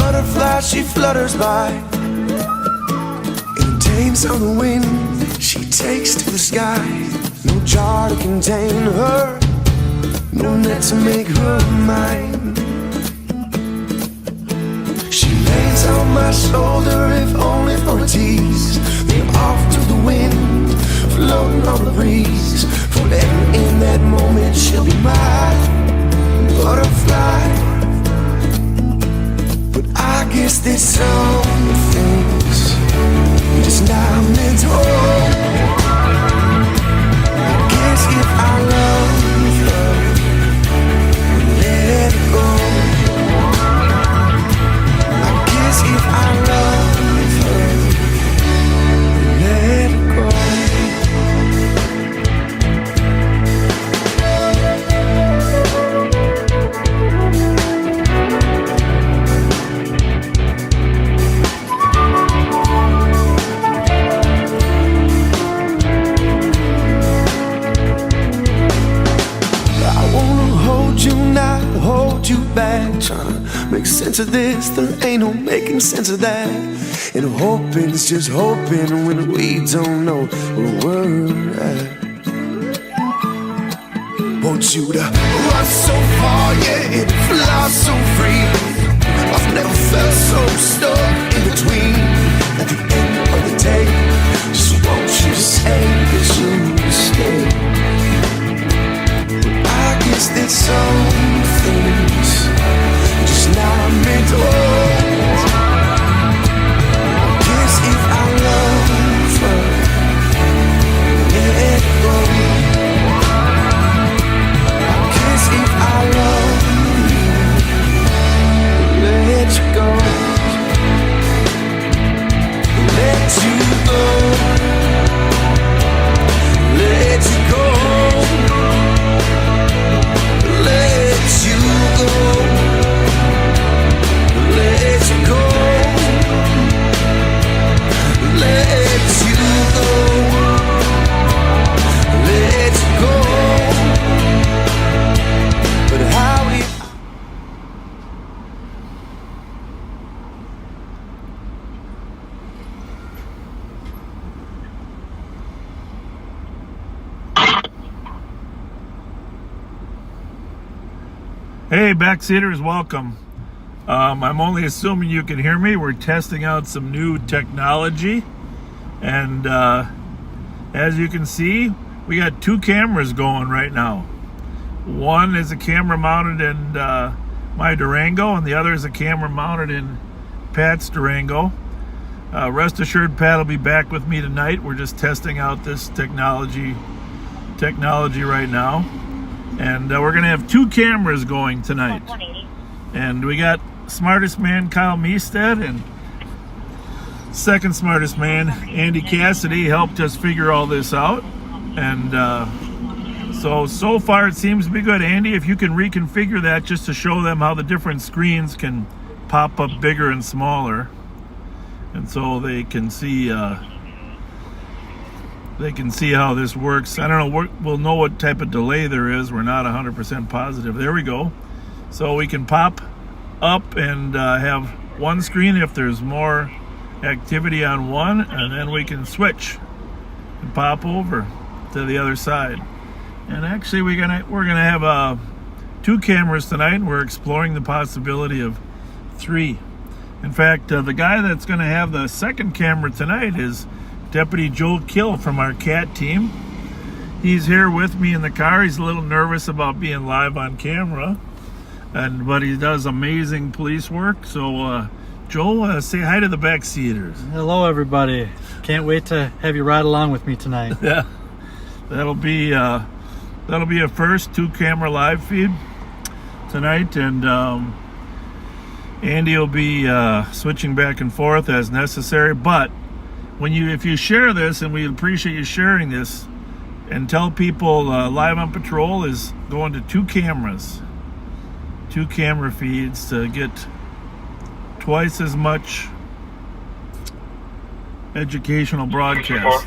butterfly, she flutters by. In the taints of the wind, she takes to the sky. No jar to contain her, no net to make her mine. She lays on my shoulder, if only for a tease. Then off to the wind, floating on the breeze. Forever in that moment, she'll be my butterfly. But I guess there's some things just not meant to hold. I guess if I love her, let it go. I guess if I love her, let it go. Hold you back, tryna make sense of this. There ain't no making sense of that. And hoping's just hoping when we don't know where we're at. Want you to run so far, yeah, and fly so free. I've never felt so stuck in between. At the end of the day, just won't you say that you stay? I guess there's some things just not meant to hold. I guess if I love her, let it go. I guess if I love you, let you go. Let you go. Let you go. Let you go. Let you go. Let you go. Let you go. But how we Hey, backseaters, welcome. I'm only assuming you can hear me. We're testing out some new technology. And as you can see, we got two cameras going right now. One is a camera mounted in my Durango, and the other is a camera mounted in Pat's Durango. Rest assured, Pat will be back with me tonight. We're just testing out this technology right now. And we're going to have two cameras going tonight. And we got smartest man Kyle Meestead and second smartest man Andy Cassidy helped us figure all this out. And so far it seems to be good. Andy, if you can reconfigure that just to show them how the different screens can pop up bigger and smaller. And so they can see how this works. I don't know, we'll know what type of delay there is. We're not 100% positive. There we go. So we can pop up and have one screen if there's more activity on one, and then we can switch and pop over to the other side. And actually we're gonna have two cameras tonight, and we're exploring the possibility of three. In fact, the guy that's gonna have the second camera tonight is Deputy Joel Kill from our CAT team. He's here with me in the car. He's a little nervous about being live on camera, but he does amazing police work. So, Joel, say hi to the backseaters. Hello, everybody. Can't wait to have you ride along with me tonight. Yeah, that'll be a first two-camera live feed tonight, and Andy will be switching back and forth as necessary. But if you share this, and we appreciate you sharing this, and tell people Live on Patrol is going to two camera feeds to get twice as much educational broadcast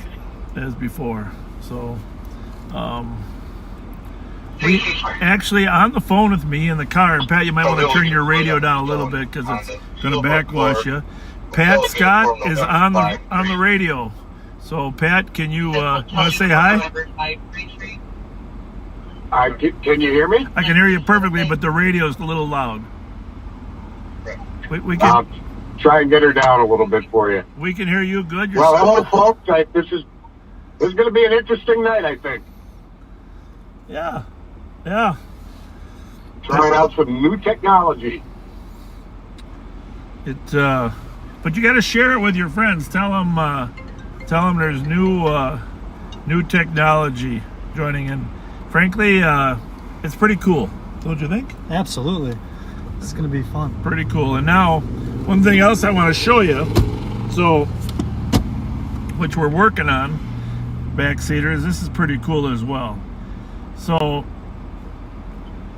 as before. So we actually on the phone with me in the car. And Pat, you might want to turn your radio down a little bit because it's going to backwash you. Pat Scott is on the radio. So Pat, can you want to say hi? Can you hear me? I can hear you perfectly, but the radio's a little loud. We can try and get her down a little bit for you. We can hear you good. Well, hello, folks. This is going to be an interesting night, I think. Yeah. Trying out some new technology. But you got to share it with your friends. Tell them there's new technology joining in. Frankly, it's pretty cool. Don't you think? Absolutely. It's going to be fun. Pretty cool. And now, one thing else I want to show you, which we're working on, backseaters, this is pretty cool as well. So,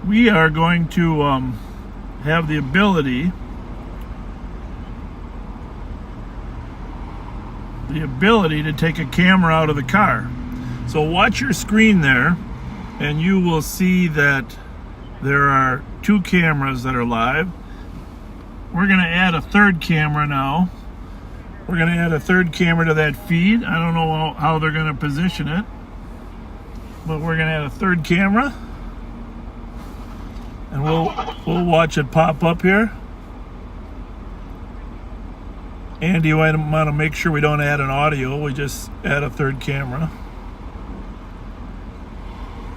we are going to have the ability to take a camera out of the car. So watch your screen there, and you will see that there are 2 cameras that are live. We're going to add a third camera now. We're going to add a third camera to that feed. I don't know how they're going to position it, but we're going to add a third camera, and we'll watch it pop up here. Andy, you want to make sure we don't add an audio. We just add a third camera.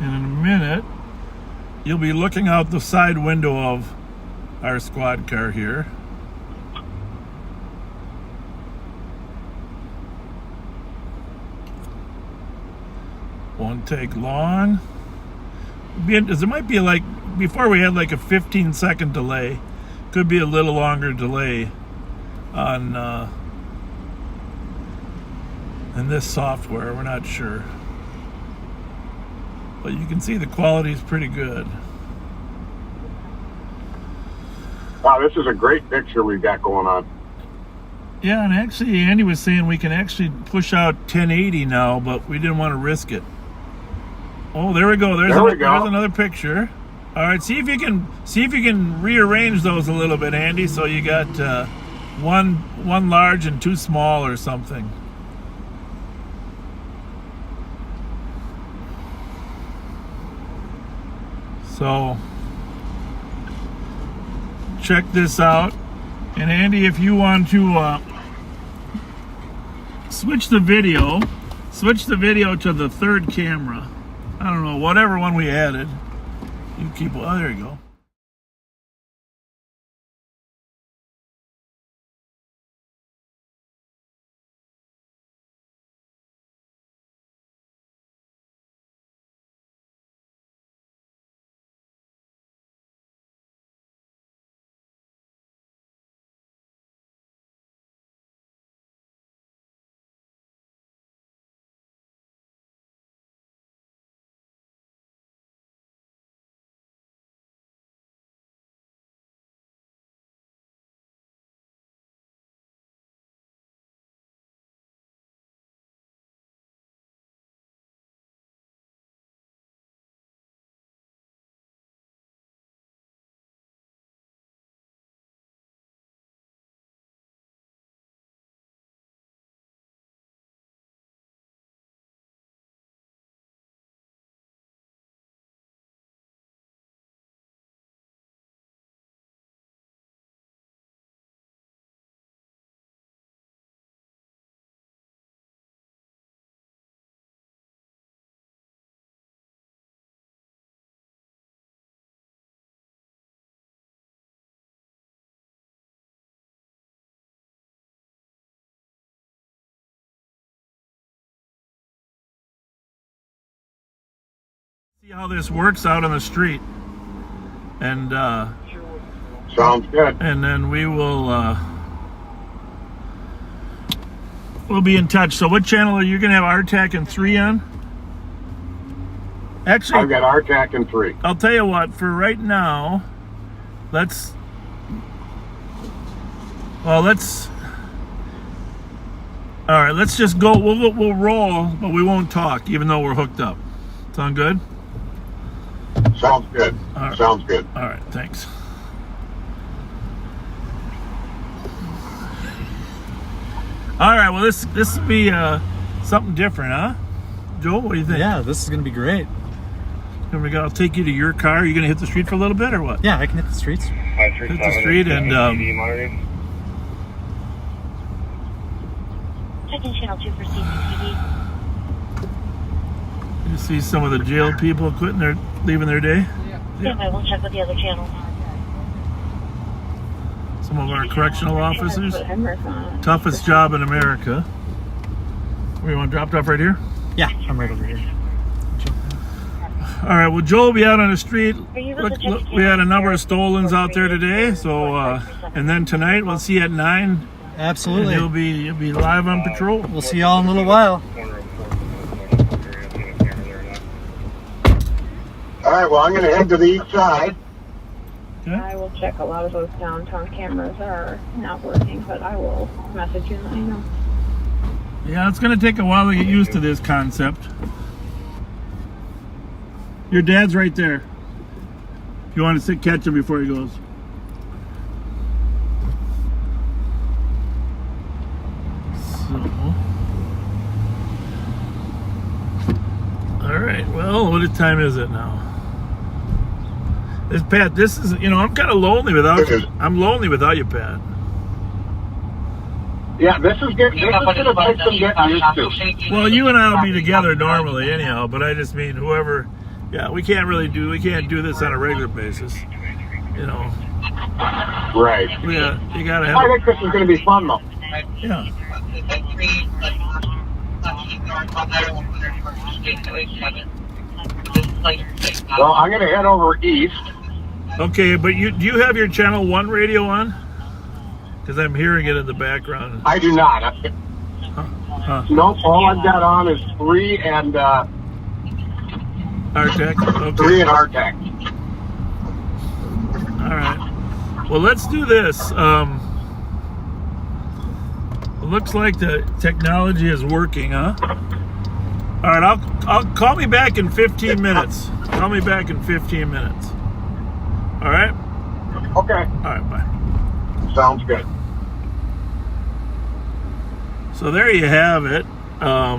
And in a minute, you'll be looking out the side window of our squad car here. Won't take long. There might be before we had a 15-second delay. Could be a little longer delay on in this software. We're not sure. But you can see the quality is pretty good. Wow, this is a great picture we've got going on. Yeah, and actually Andy was saying we can actually push out 1080 now, but we didn't want to risk it. Oh, there we go. There's another picture. All right, see if you can rearrange those a little bit, Andy, so you got one large and 2 small or something. So check this out. And Andy, if you want to switch the video to the third camera. I don't know, whatever one we added. You keep, oh, there you go. See how this works out on the street, and sounds good. And then we will we'll be in touch. So what channel are you gonna have RTAC and 3 on? Actually, I've got RTAC and 3. I'll tell you what, for right now, let's just go. We'll roll, but we won't talk, even though we're hooked up. Sound good? Sounds good. All right. Sounds good. All right, thanks. All right, well, this will be something different, huh? Joel, what do you think? Yeah, this is going to be great. Here we go. I'll take you to your car. Are you going to hit the street for a little bit or what? Yeah, I can hit the streets. Hit the street and... Checking channel 2 for CCTV. You see some of the jail people leaving their day? Yeah, I will check with the other channel. Some of our correctional officers. Toughest job in America. Where you want dropped off right here? Yeah, I'm right over here. All right, well, Joel will be out on the street. Are you able to check Look, we had a number of stolens out there today, so and then tonight we'll see you at 9. Absolutely. And you'll be live on patrol. We'll see y'all in a little while. All right, well, I'm going to head to the east side. Okay. I will check. A lot of those downtown cameras are not working, but I will message you and let you know. Yeah, it's going to take a while to get used to this concept. Your dad's right there. If you want to catch him before he goes. So, all right. Well, what time is it now? Pat, this is, I'm kind of lonely without you. I'm lonely without you, Pat. Yeah, this is good. This is going to take some getting used to. Well, you and I will be together normally anyhow, but I just mean whoever, we can't do this on a regular basis, Right. Yeah, you gotta have. I think this is going to be fun, though. Yeah. Well, I'm going to head over east. Okay, but do you have your channel 1 radio on? Because I'm hearing it in the background. I do not. Nope, all I've got on is 3 and Artec? Okay. 3 and Artec. All right. Well, let's do this. It looks like the technology is working, huh? All right, I'll call me back in 15 minutes. Call me back in 15 minutes. All right? Okay. All right, bye. Sounds good. So there you have it. Now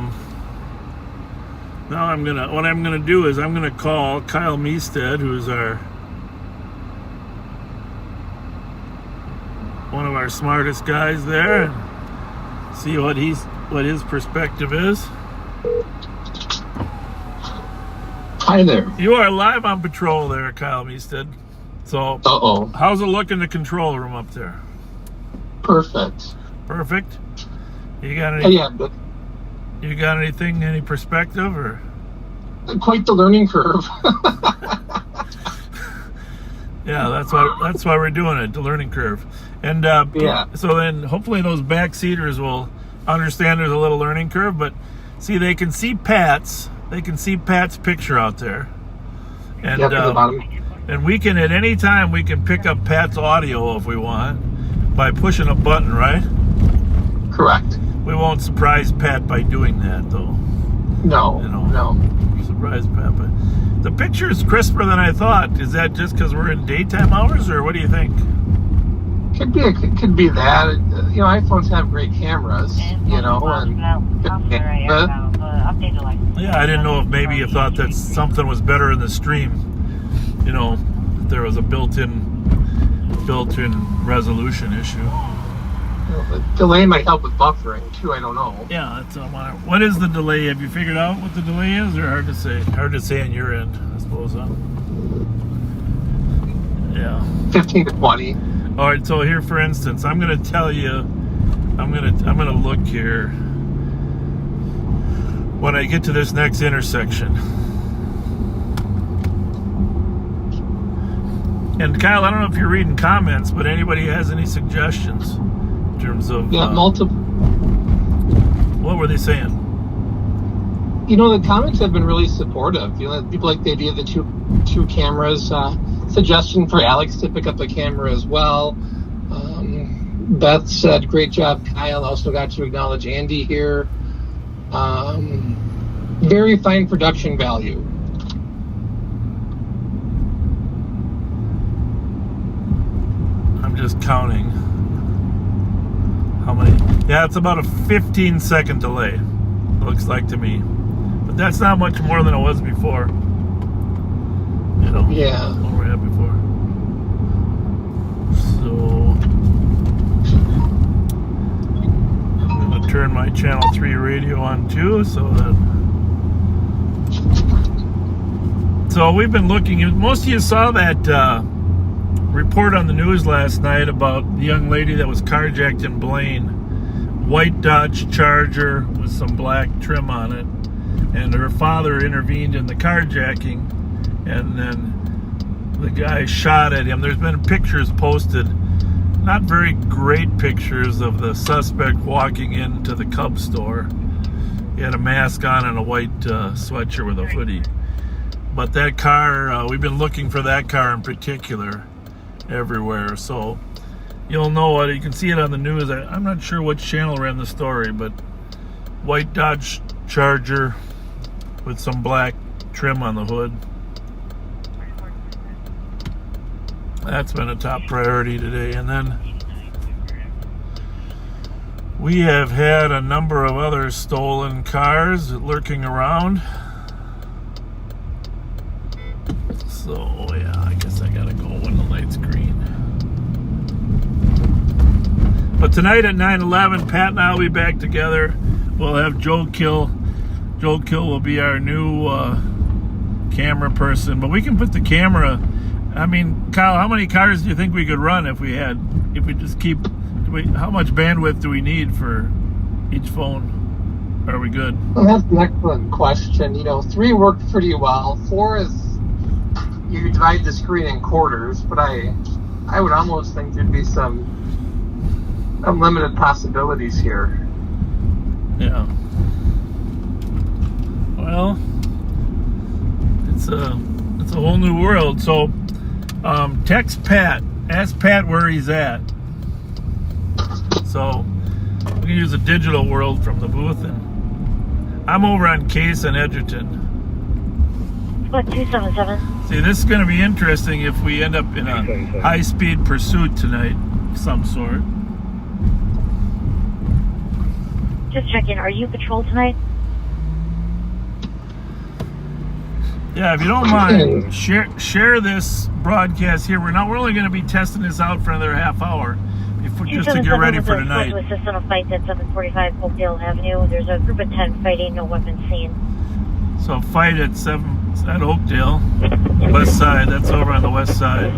what I'm gonna do is I'm gonna call Kyle Meestead, who's one of our smartest guys there, and see what his perspective is. Hi there. You are live on patrol there, Kyle Meestead. So, how's it look in the control room up there? Perfect. Perfect. You got anything? Any perspective or? Quite the learning curve. Yeah, that's why we're doing it, the learning curve. And so then hopefully those backseaters will understand there's a little learning curve. But see, they can see Pat's picture out there, and at the bottom. and we can at any time we can pick up Pat's audio if we want by pushing a button, right? Correct. We won't surprise Pat by doing that, though. No, no. Surprise Pat, but the picture is crisper than I thought. Is that just because we're in daytime hours, or what do you think? Could be that. iPhones have great cameras, and yeah, I didn't know if maybe you thought that something was better in the stream. That there was a built-in resolution issue. The delay might help with buffering too. I don't know. Yeah, that's what is the delay? Have you figured out what the delay is, or hard to say? Hard to say on your end, I suppose. Huh? Yeah. 15 to 20. All right. So here, for instance, I'm going to tell you. I'm going to look here when I get to this next intersection. And Kyle, I don't know if you're reading comments, but anybody has any suggestions in terms of multiple. What were they saying? The comments have been really supportive. People like the idea of the two cameras. Suggestion for Alex to pick up a camera as well. Beth said, "Great job, Kyle." Also got to acknowledge Andy here. Very fine production value. just counting how many. Yeah, it's about a 15-second delay, looks like to me. But that's not much more than it was before. You know, Yeah. what we had before. So I'm going to turn my channel 3 radio on too, so we've been looking. Most of you saw that report on the news last night about the young lady that was carjacked in Blaine. White Dodge Charger with some black trim on it, and her father intervened in the carjacking, and then the guy shot at him. There's been pictures posted, not very great pictures, of the suspect walking into the Cub store. He had a mask on and a white sweatshirt with a hoodie. But that car, we've been looking for that car in particular everywhere. So you'll know it. You can see it on the news. I'm not sure which channel ran the story, but white Dodge Charger with some black trim on the hood. That's been a top priority today. And then we have had a number of other stolen cars lurking around. So, yeah, I guess I gotta go when the light's green. But tonight at 9/11, Pat and I will be back together. We'll have Joe Kill. Joe Kill will be our new camera person. But we can put the camera... I mean, Kyle, how many cars do you think we could run if we just keep... how much bandwidth do we need for each phone? Are we good? Well, that's an excellent question. 3 worked pretty well. 4 is... you divide the screen in quarters, but I would almost think there'd be some unlimited possibilities here. Yeah. Well, it's a whole new world. So, text Pat. Ask Pat where he's at. So we can use a digital world from the booth, and I'm over on Case and Edgerton. What, 277? See, this is going to be interesting if we end up in a high-speed pursuit tonight of some sort. Just checking. Are you patrol tonight? Yeah, if you don't mind, share this broadcast here. We're only going to be testing this out for another half hour just to get ready for tonight. To assist on a fight at 745 Oakdale Avenue. There's a group of 10 fighting, no weapons seen. So fight at Oakdale, west side. That's over on the west side.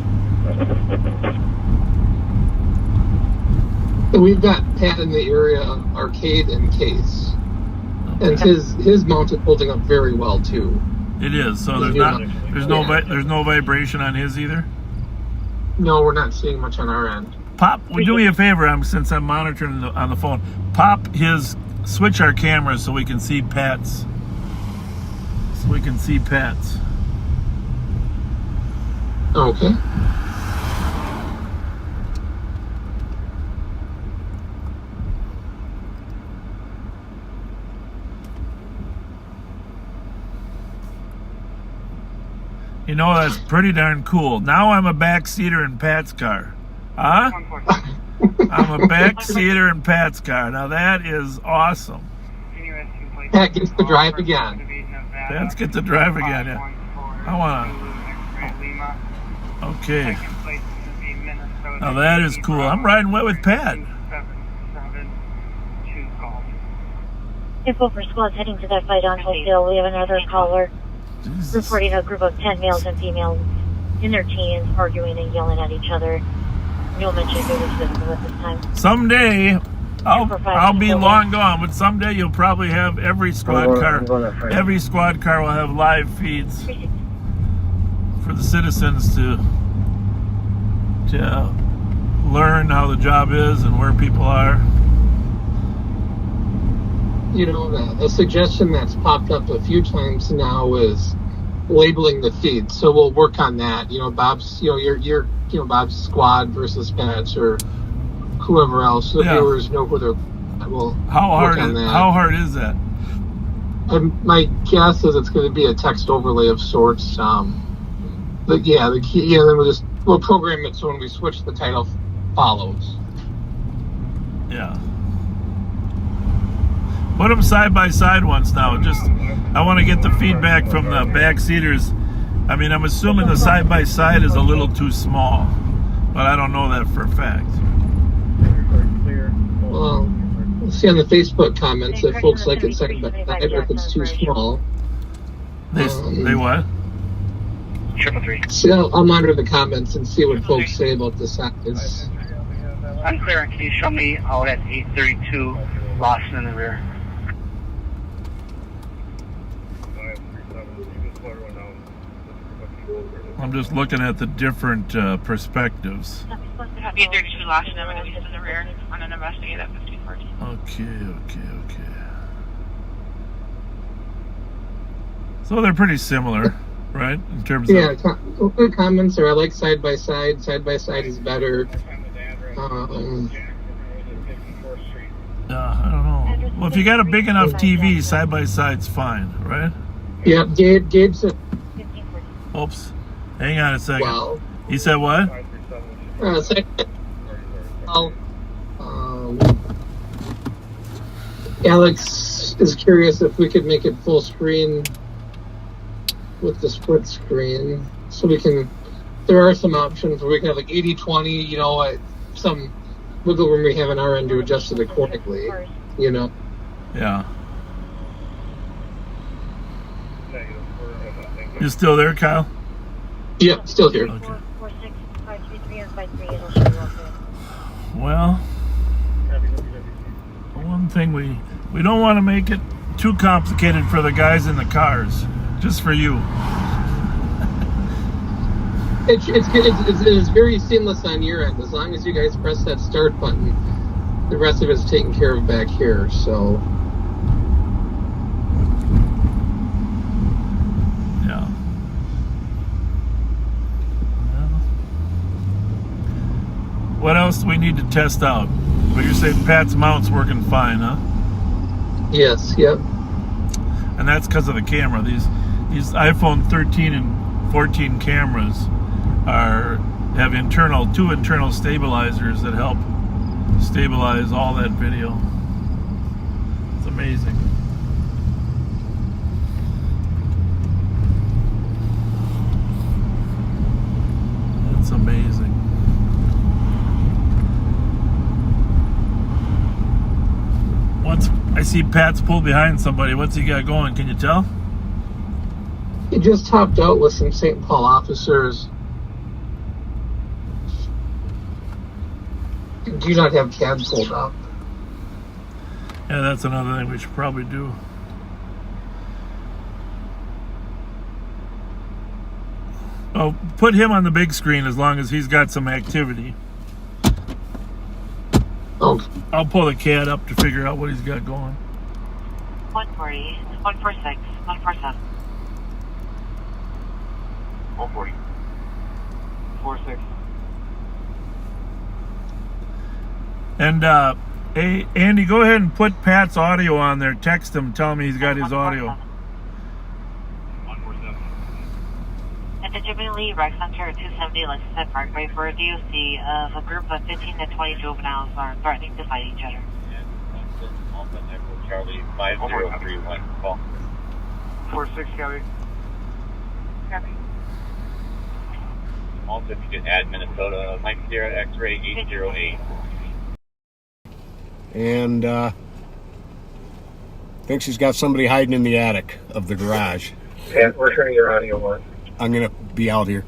We've got Pat in the area of Arcade and Case, and his mount is holding up very well too. It is. So there's no vibration on his either. No, we're not seeing much on our end. Pop, do me a favor. Since I'm monitoring on the phone, switch our cameras so we can see Pat's. Okay. That's pretty darn cool. Now I'm a backseater in Pat's car. Huh? I'm a backseater in Pat's car. Now that is awesome. Pat gets to drive again. Let's get to drive again, yeah. I want to... Okay. Now that is cool. I'm riding wet with Pat. Info for squads heading to that fight on Oakdale. We have another caller reporting a group of 10 males and females in their teens arguing and yelling at each other. No mention of physical at this time. Someday... I'll be long gone, but someday you'll probably have every squad car. Every squad car will have live feeds for the citizens to learn how the job is and where people are. A suggestion that's popped up a few times now is labeling the feed. So we'll work on that. Bob's, your Bob's squad versus Pat's or whoever else, so viewers know who they're. How hard is that? My guess is it's going to be a text overlay of sorts. Then we'll program it so when we switch the title follows. Yeah. Put them side by side once now. I want to get the feedback from the backseaters. I mean, I'm assuming the side by side is a little too small, but I don't know that for a fact. Well, we'll see on the Facebook comments if folks like it side by side or if it's too small. They what? 333. See, I'll monitor the comments and see what folks say about the size. Unclear. Can you show me out at 832 Lawson in the rear? I'm just looking at the different perspectives. 832 Lawson Avenue, he's in the rear on an investigate at 1514. Okay. So they're pretty similar, right? In terms Yeah, of... the comments are I like side by side. Side by side is better. I don't know. Well, if you got a big enough TV, side by side's fine, right? Yeah, Gabe said. Oops. Hang on a second. Well, He said what? Alex is curious if we could make it full screen with the split screen, so we can. There are some options where we can have like 80-20. You know, some wiggle room we have on our end to adjust it accordingly. You know. Yeah. You still there, Kyle? Yeah, still here. Okay. 46533 and 53, it'll show you up there. Well, one thing we don't want to make it too complicated for the guys in the cars, just for you. It's very seamless on your end. As long as you guys press that start button, the rest of it's taken care of back here. So. Yeah. What else do we need to test out? Well, you say Pat's mount's working fine, huh? Yes. Yep. And that's because of the camera. These iPhone 13 and 14 cameras have two internal stabilizers that help stabilize all that video. It's amazing. It's amazing. I see Pat's pulled behind somebody. What's he got going? Can you tell? He just topped out with some St. Paul officers. Do not have cab pulled up. Yeah, that's another thing we should probably do. Oh, put him on the big screen as long as he's got some activity. Okay. I'll pull the CAD up to figure out what he's got going. 140, 146, 147. 140. 46. And hey, Andy, go ahead and put Pat's audio on there. Text him, tell him he's got his audio. 147. And to Jimmy Lee Rec Center 270 Lexington Parkway for a DOC of a group of 15 to 20 juveniles are threatening to fight each other. Charlie 5031. Call. 46 Kelly. Copy. Also, if you could add Minnesota, Mike Sierra X-ray 808. And thinks he's got somebody hiding in the attic of the garage. And we're turning your audio on. I'm gonna be out here.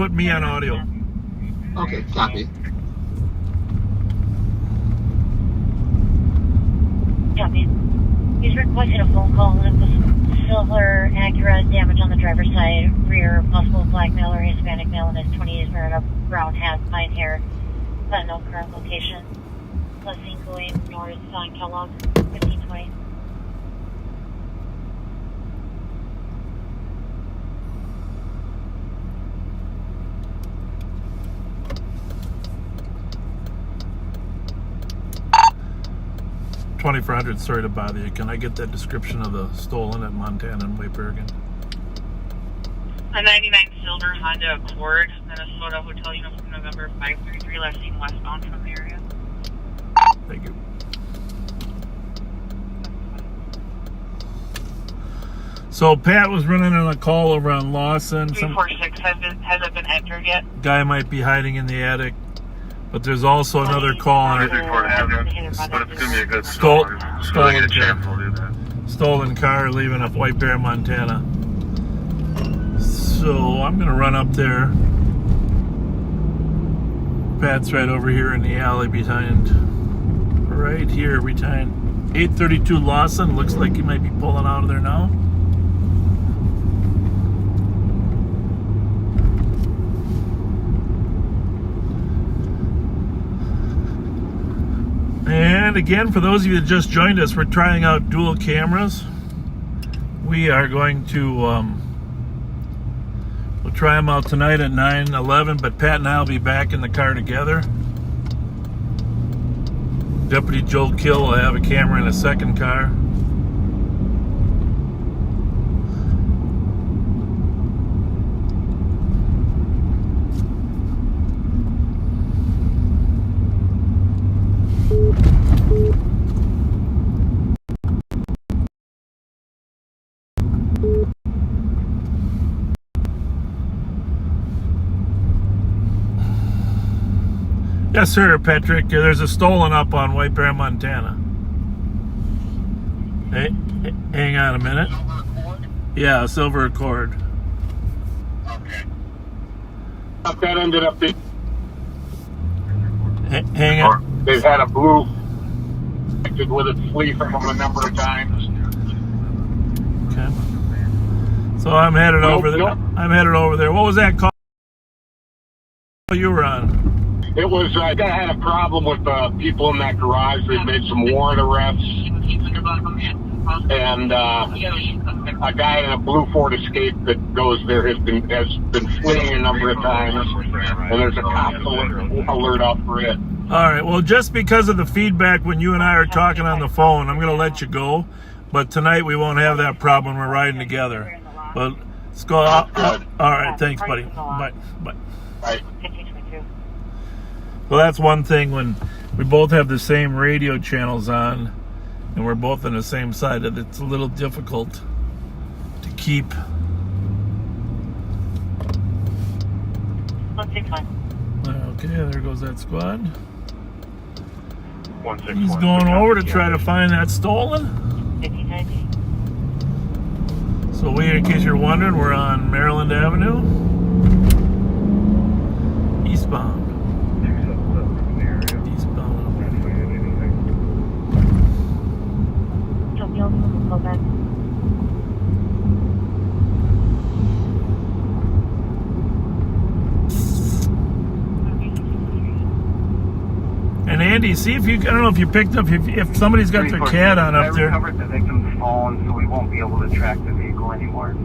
put me on audio. Okay, copy. Copy. He's requested a phone call. It was silver Acura, damage on the driver's side, rear, possible black male or Hispanic male in his 20s, wearing a brown hat, fine hair, but no current location. Last seen going north on Kellogg, 1520. $2,400. Sorry to bother you. Can I get that description of the stolen at Montana and White Bear again? A 99 silver Honda Accord, Minnesota Hotel Uniform November 533, last seen westbound from the area. Thank you. So Pat was running on a call over on Lawson. 346 hasn't been entered yet. Guy might be hiding in the attic, but there's also another call on it. But it's gonna be a good Stolen car. Stolen car leaving up White Bear, Montana. So I'm gonna run up there. Pat's right over here in the alley behind, right here behind 832 Lawson. Looks like he might be pulling out of there now. And again, for those of you that just joined us, we're trying out dual cameras. We are going to, we'll try them out tonight at 9/11, but Pat and I will be back in the car together. Deputy Joel Kill will have a camera in a second car. Yes, sir, Patrick. There's a stolen up on White Bear, Montana. Hey, hang on a minute. Yeah, a silver Accord. Okay. That ended up being. Hang on. They've had a blue with its flea from them a number of times. Okay. So I'm headed over there. Nope. I'm headed over there. What was that call you were on? It was, I had a problem with people in that garage. They'd made some warrant arrests. And a guy in a blue Ford Escape that goes there has been fleeing a number of times. And there's a cop alert out for it. All right. Well, just because of the feedback when you and I are talking on the phone, I'm going to let you go. But tonight we won't have that problem. We're riding together. But let's go out. All right. Thanks, buddy. Bye. Bye. Bye. Well, that's one thing when we both have the same radio channels on and we're both on the same side, that it's a little difficult to keep. 161. Okay, there goes that squad. 161. He's going over to try to find that stolen. 1590. So we, in case you're wondering, we're on Maryland Avenue, eastbound. Go back. And Andy, see if you, I don't know if you picked up, if somebody's got their cat on up there. I recovered the victim's phone, so we won't be able to track the vehicle anymore.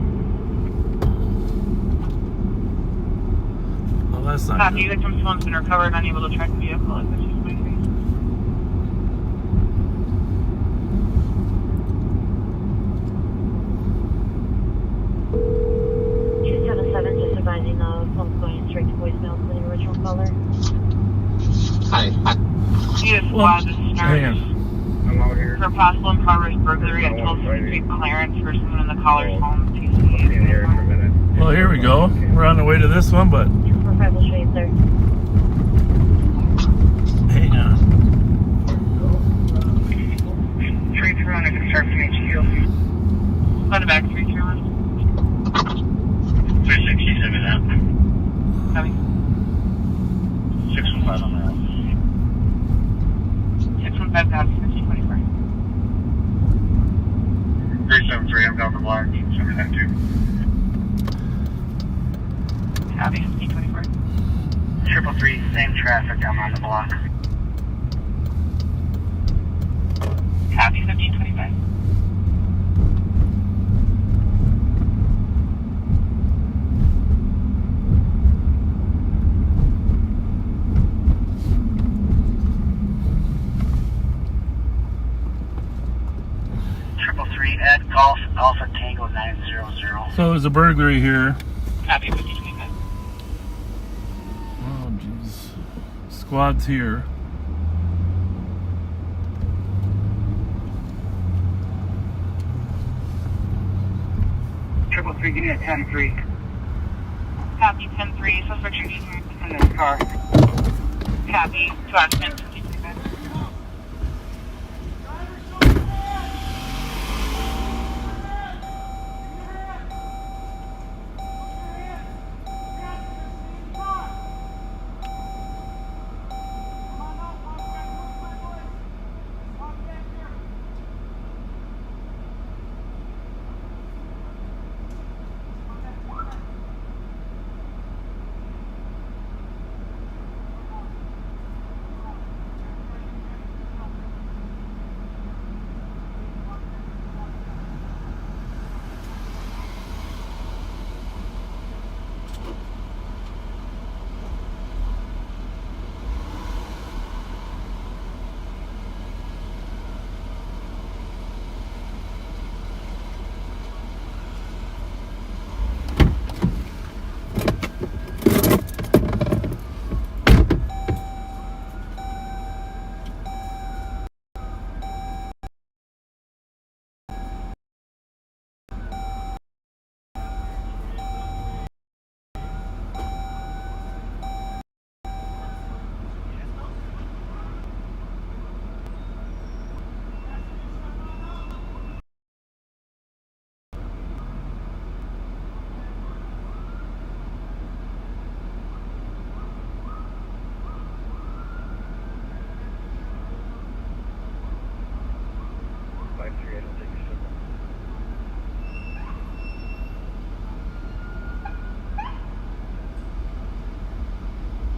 Well, that's not Copy, good. victim's phone's been recovered, unable to track the vehicle. That's just my face. Just advising the phone's going straight to voicemail for the original caller. Hi. Yes, squad, this is Hang on. I'm out here. for possible improvised burglary at 1263 Clarence for someone in the caller's home. In the area for a minute. Well, here we go. We're on the way to this one, but 245 will show you there. hang on. 331 is a start from HQ. On the back 331. 367 out. Copy. 615 on the route. 615, copy, 1524. 373, I'm down the block. 792. Copy, 1524. 333, same traffic, I'm on the block. Copy, 1525. At Golf Alpha Tango 900. So there's a burglary here. Copy, 1525. Oh, jeez. Squad's here. Triple three, give me a 10-3. Copy, 10-3, suspect shooting In this car. Copy, 2 occupants, 1525.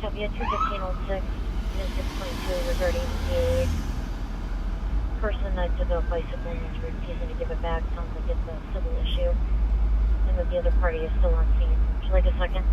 Sylvia 21506 and 622 regarding a person that took a bicycle and is refusing to give it back. Sounds like it's a civil issue. And that the other party is still on scene. Would you like a second?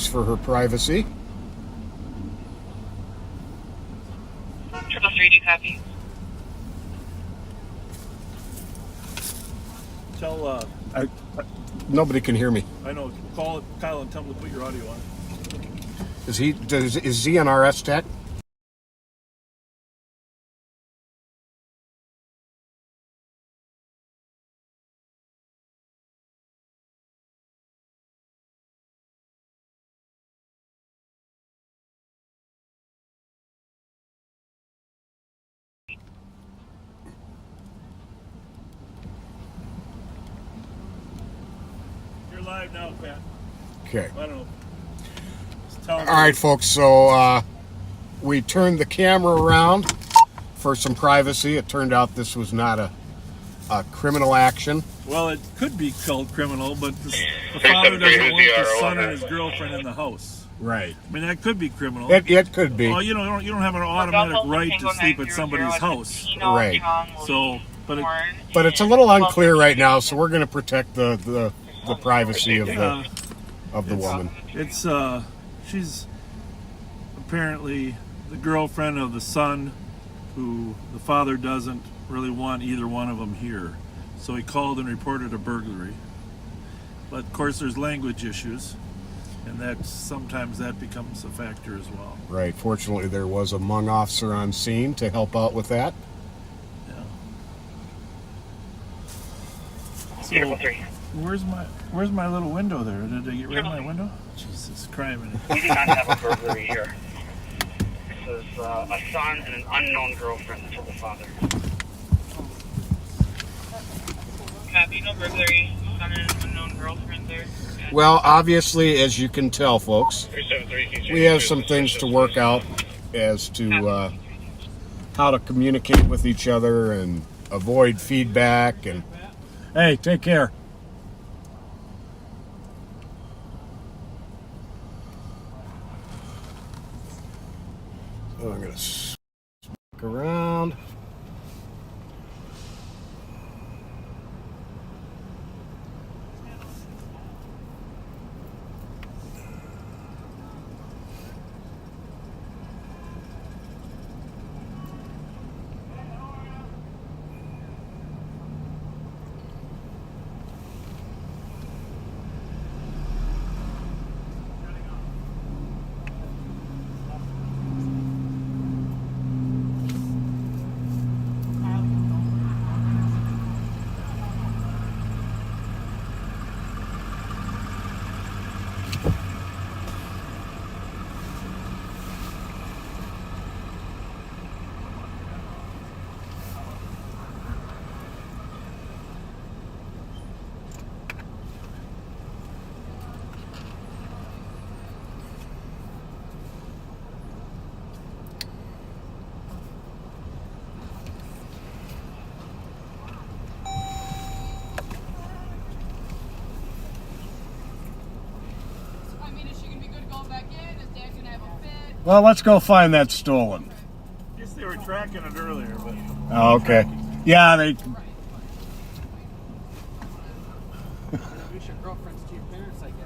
for her privacy. 333, do you copy? Tell, Nobody can hear me. I know, call Kyle and tell him to put your audio on. Is he an RS tech? You're live now, Pat. Okay. I don't know. Just tell him. All right, folks. So we turned the camera around for some privacy. It turned out this was not a criminal action. Well, it could be called criminal, but the father doesn't want the son and his girlfriend in the house. Right. I mean, that could be criminal. It could be. Well, you don't have an automatic right to sleep at somebody's house. Right. So, but it's a little unclear right now. So we're going to protect the privacy of the woman. It's she's apparently the girlfriend of the son, who the father doesn't really want either one of them here. So he called and reported a burglary. But of course, there's language issues, and sometimes that becomes a factor as well. Right. Fortunately, there was a Hmong officer on scene to help out with that. Yeah. So, where's my little window there? Did I get rid of my window? Jesus Christ! We do not have a burglary here. This is a son and an unknown girlfriend for the father. Copy, no burglary. Son and an unknown girlfriend there. Well, obviously, as you can tell, folks, we have some things to work out as to how to communicate with each other and avoid feedback. And hey, take care. So I'm going to look around. Well, let's go find that stolen. I guess they were tracking it earlier, but. Oh, okay. Yeah, they. Introduce your girlfriends to your parents, I guess.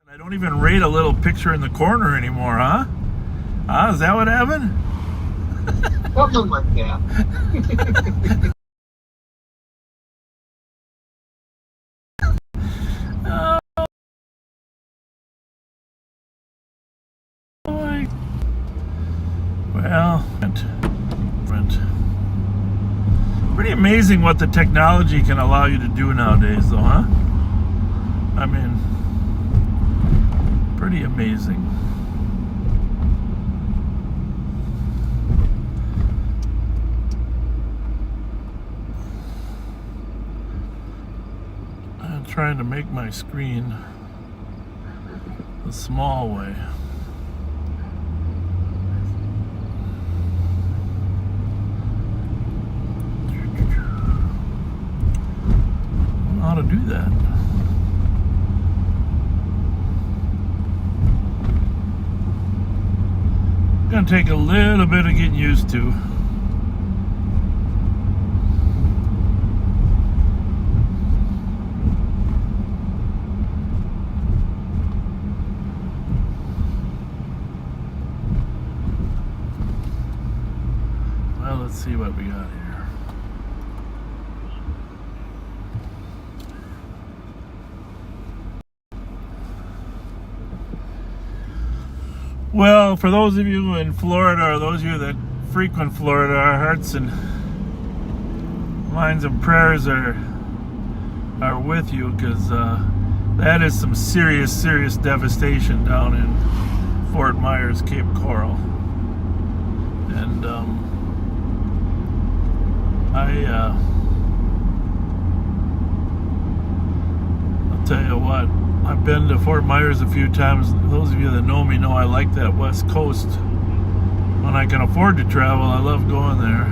I don't even rate a little picture in the corner anymore, huh? Is that what happened? Something like that. Well, pretty amazing what the technology can allow you to do nowadays, though, huh? I mean, pretty amazing. I'm trying to make my screen the small way. going to take a little bit of getting used to. Well, let's see what we got here. Well, for those of you in Florida, or those of you that frequent Florida, our hearts and minds and prayers are with you, because that is some serious devastation down in Fort Myers, Cape Coral. And I'll tell you what, I've been to Fort Myers a few times. Those of you that know me know I like that West Coast. When I can afford to travel, I love going there.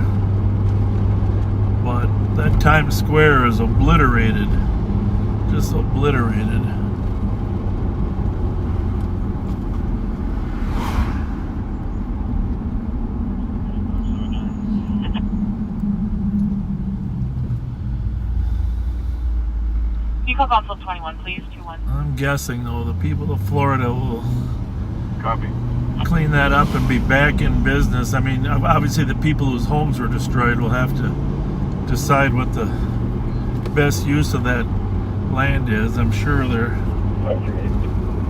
But that Times Square is obliterated. Just obliterated. Vehicle console 21, please. 21. I'm guessing, though, the people of Florida will Copy. clean that up and be back in business. I mean, obviously the people whose homes were destroyed will have to decide what the best use of that land is. I'm sure there are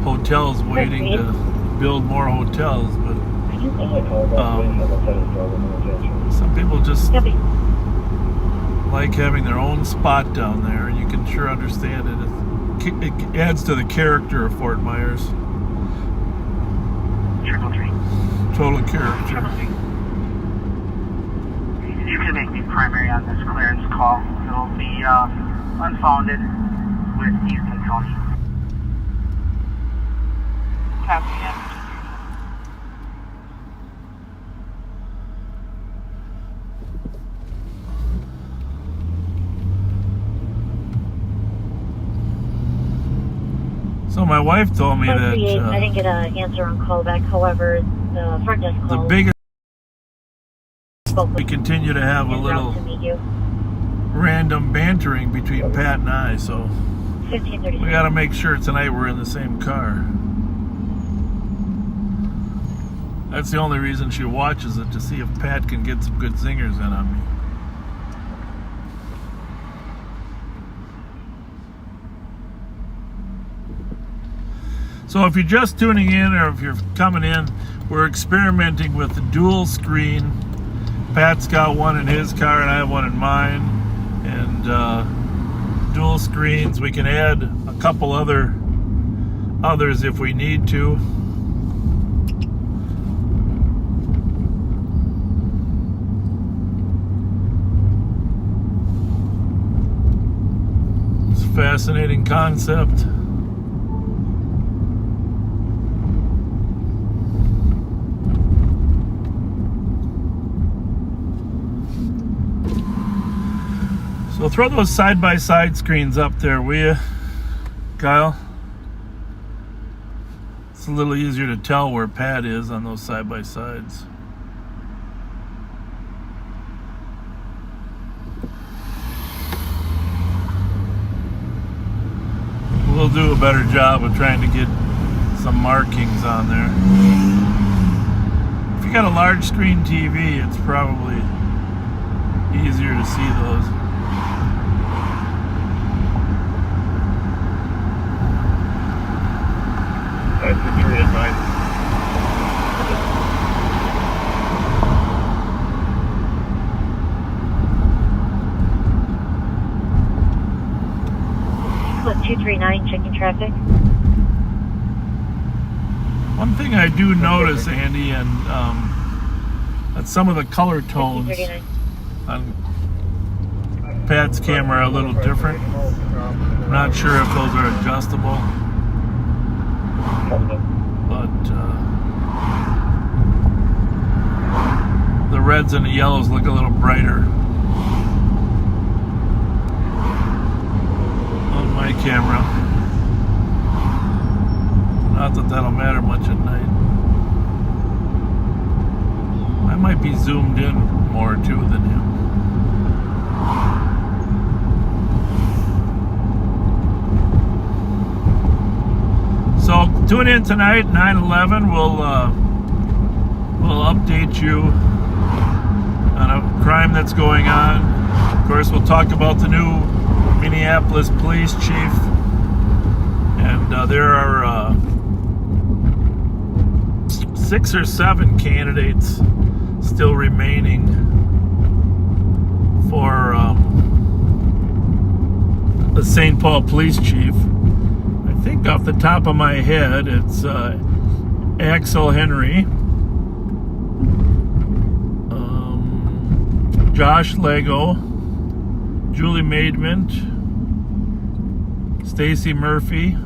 hotels waiting to build more hotels, but some people just like having their own spot down there, and you can sure understand it. It adds to the character of Fort Myers. 333. Total character. You can make me primary on this clearance call. It'll be unfounded with Easton Tony. Copy that. So my wife told me that I didn't get an answer on callback. However, the front desk the called. biggest, we continue to have a little random bantering between Pat and I, so we got to make sure tonight we're in the same car. That's the only reason she watches it, to see if Pat can get some good zingers in on me. So if you're just tuning in, or if you're coming in, we're experimenting with the dual screen. Pat's got one in his car and I have one in mine. And dual screens, we can add a couple others if we need to. It's a fascinating concept. So throw those side-by-side screens up there, will you, Kyle? It's a little easier to tell where Pat is on those side-by-sides. We'll do a better job of trying to get some markings on there. If you got a large screen TV, it's probably easier to see those. That's the tree advice. Flip 239, checking traffic. One thing I do notice, Andy, and that some of the color tones on Pat's camera are a little different. I'm not sure if those are adjustable, but the reds and the yellows look a little brighter on my camera. Not that that'll matter much at night. I might be zoomed in more too than him. So tune in tonight, 9/11. We'll update you on a crime that's going on. Of course, we'll talk about the new Minneapolis police chief, and there are 6 or 7 candidates still remaining for the St. Paul police chief. I think off the top of my head, it's Axel Henry, Josh Lego, Julie Maidment, Stacy Murphy,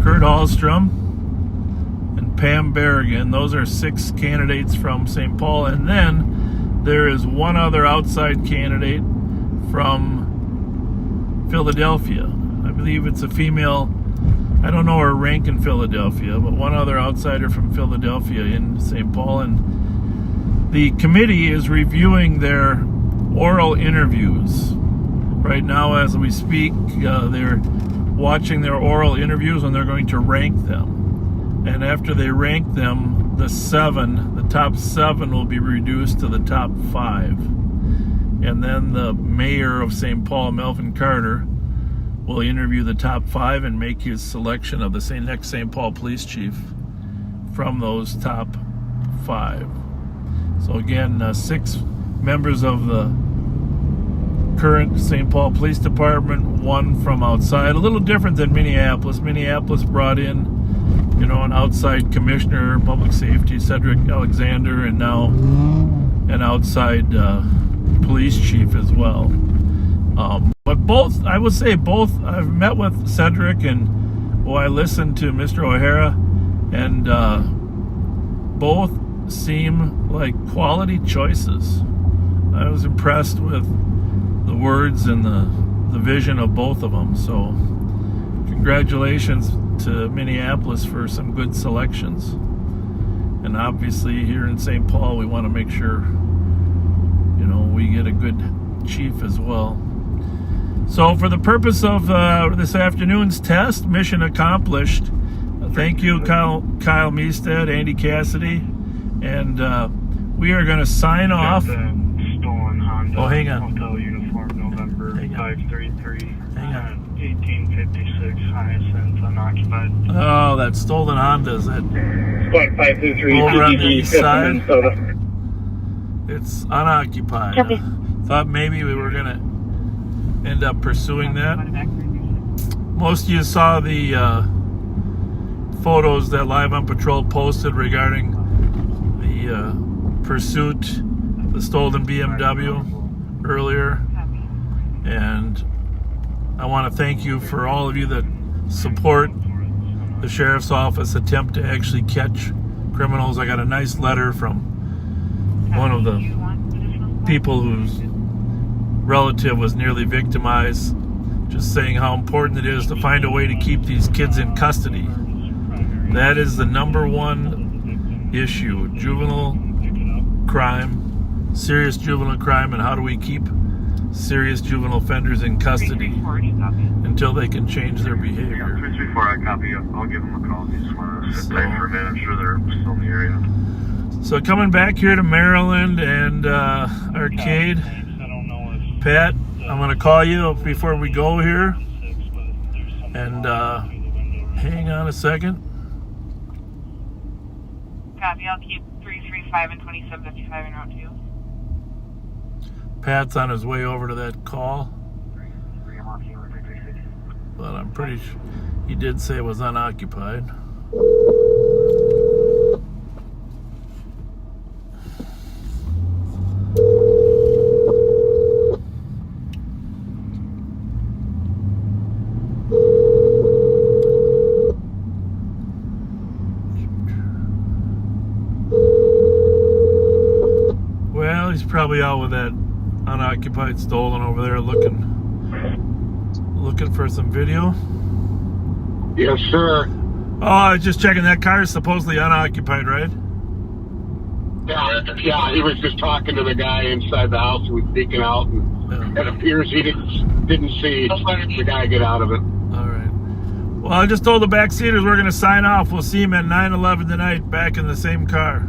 Kurt Hallstrom, and Pam Berrigan. Those are 6 candidates from St. Paul. And then there is one other outside candidate from Philadelphia. I believe it's a female. I don't know her rank in Philadelphia, but one other outsider from Philadelphia in St. Paul. And the committee is reviewing their oral interviews. Right now, as we speak, they're watching their oral interviews, and they're going to rank them. And after they rank them, the top 7 will be reduced to the top 5. And then the mayor of St. Paul, Melvin Carter, will interview the top 5 and make his selection of the next St. Paul police chief from those top 5. So again, 6 members of the current St. Paul Police Department, 1 from outside. A little different than Minneapolis. Minneapolis brought in, an outside commissioner, public safety, Cedric Alexander, and now an outside police chief as well. But both, I would say both, I've met with Cedric and I listened to Mr. O'Hara, and both seem like quality choices. I was impressed with the words and the vision of both of them. So congratulations to Minneapolis for some good selections. And obviously here in St. Paul, we want to make sure, we get a good chief as well. So for the purpose of this afternoon's test, mission accomplished. Thank you, Kyle Meestead, Andy Cassidy. And we are going to sign off. Stolen Honda. Oh, hang on. Hotel uniform, November 533. Hang on. 1856, Hyacinth, unoccupied. Oh, that stolen Honda's at Squad 533. over on the east side. Minnesota. It's unoccupied. Copy. Thought maybe we were going to end up pursuing that. Most of you saw the photos that Live on Patrol posted regarding the pursuit, the stolen BMW earlier. And I want to thank you for all of you that support the sheriff's office attempt to actually catch criminals. I got a nice letter from one of the people whose relative was nearly victimized, just saying how important it is to find a way to keep these kids in custody. That is the number one issue: juvenile crime, serious juvenile crime, and how do we keep serious juvenile offenders in custody until they can change their behavior. Before I copy, I'll give them a call. You just want to sit tight for a minute. I'm sure they're still in the area. So coming back here to Maryland and Arcade, Pat, I'm going to call you before we go here. And hang on a second. Copy, I'll keep 335 and 2755 in route 2. Pat's on his way over to that call. But I'm pretty sure he did say it was unoccupied. Well, he's probably out with that unoccupied stolen over there looking for some video. Yes, sir. Oh, I was just checking. That car is supposedly unoccupied, right? Yeah, he was just talking to the guy inside the house who was peeking out, and it appears he didn't see the guy get out of it. All right. Well, I just told the backseaters we're going to sign off. We'll see him at 9/11 tonight, back in the same car.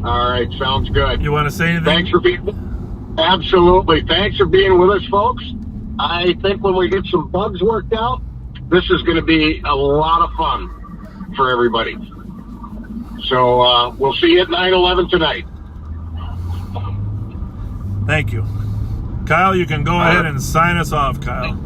All right, sounds good. You want to say anything? Thanks for being. Absolutely. Thanks for being with us, folks. I think when we get some bugs worked out, this is going to be a lot of fun for everybody. So we'll see you at 9/11 tonight. Thank you. Kyle, you can go ahead and sign us off, Kyle.